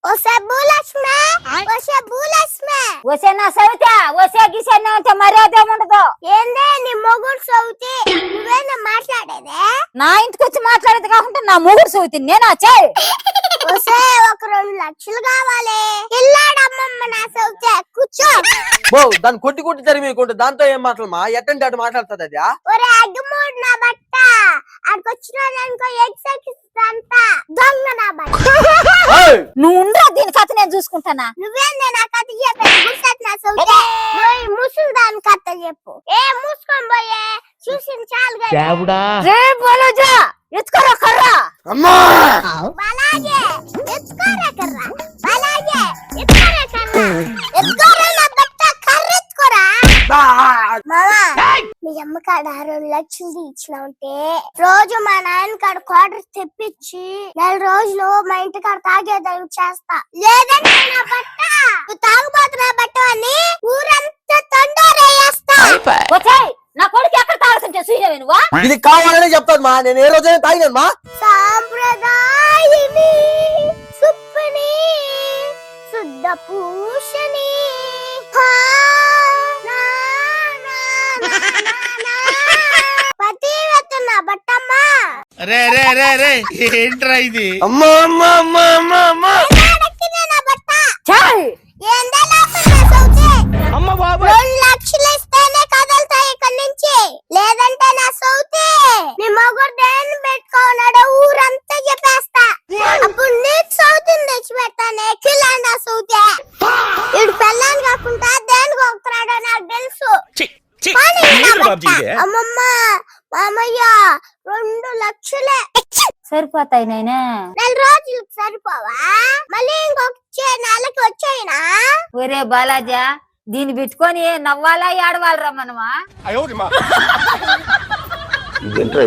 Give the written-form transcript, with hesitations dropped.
వసే నా సవిత వసే గిసే మర్యాద ఏముండదు. ఏందే నీ మొగుడు సౌతి నువ్వేనా మాట్లాడేదే? నా ఇంటికి వచ్చి మాట్లాడేది కాకుండా నా మొగుడు సవితి నేనా చేయి. వసే ఒక 2 లక్షలు కావాలి. ఇల్లాడమ్మమ్మ నా సౌతి కూర్చో. దాన్ని కొట్టి కొట్టి తరిమేకుంటే దాంతో ఏం మాటలమా? ఎట్టంటే అటు మాట్లాడుతుంది అది. ఒరే అడ్డుమూడు నా బట్ట అక్కడికొచ్చినానుకో ఎగ్జాక్ట్ దొంగ నా బట్ట. నువ్వు ఉండరా దీని కథ నేను చూసుకుంటానా. నువ్వేందే నా కథ చెప్పేది? గుర్తు నా సౌతి ముసులు దాని కథ చెప్పు. మూసుకొని పోయే చూసింది చాలు. రే బలోజా ఎత్తుకోరా కర్రా. అమ్మా బలాగే ఎత్తుకోరా కర్రా. బలాగే ఎత్తుకోరా కర్రా. ఎత్తుకోరా నా బట్ట కర్ర ఎత్తుకోరా. మామా మీ అమ్మ కాడ 2 లక్షలు ఇచ్చినావుంటే రోజు మా నాయన కాడ క్వార్టర్ తెప్పించి 4 రోజులు మా ఇంటి కాడ తాగేదాన్ని చేస్తా. లేదంటే నా బట్ట నువ్వు తాగుబోతున్నా బట్ట అని ఊరంతా తొందరేస్తా. నా కొడుకు ఎక్కడ తాగుతుంటే సూర్యవి నువ్వా? ఇది కావాలనే చెప్తాను మా. నేను ఏ రోజైనా తాగినాను మా. సాంప్రదాయిని సుప్పని శుద్ధ పూషణి పతివెత్తన్నా బట్టమ్మా. ఏంట్రా ఇది? అమ్మా అమ్మా అమ్మా అమ్మా అమ్మా నా బట్ట చాయ్ ఏందే లేకుండా సౌతి. అమ్మ బాబా 2 లక్షలు ఇస్తేనే కదలుతాయి ఇక్కడి నుంచి. లేదంటే నా సౌతి నీ మొగుడు దేన్ని పెట్టుకోన్నాడో ఊరంతా చెప్పేస్తా. అప్పుడు నీకు సౌతిని తెచ్చి పెడతానే కిలా నా సౌతి. ఇడు పెళ్ళాన్ని కాకుండా దేనికి ఒకరాడో నాకు తెలుసు. కానీ నా బట్ట. అమ్మమ్మ మామయ్య 2 లక్షలే సరిపోతాయి నైనా. 4 రోజులకు సరిపోవా? మళ్ళీ ఇంకొక నెలకి వచ్చాయినా? ఒరే బాలాజా దీన్ని పెట్టుకొని నవ్వాలా ఏడవాలరా మనమా? ఇదేంట్రా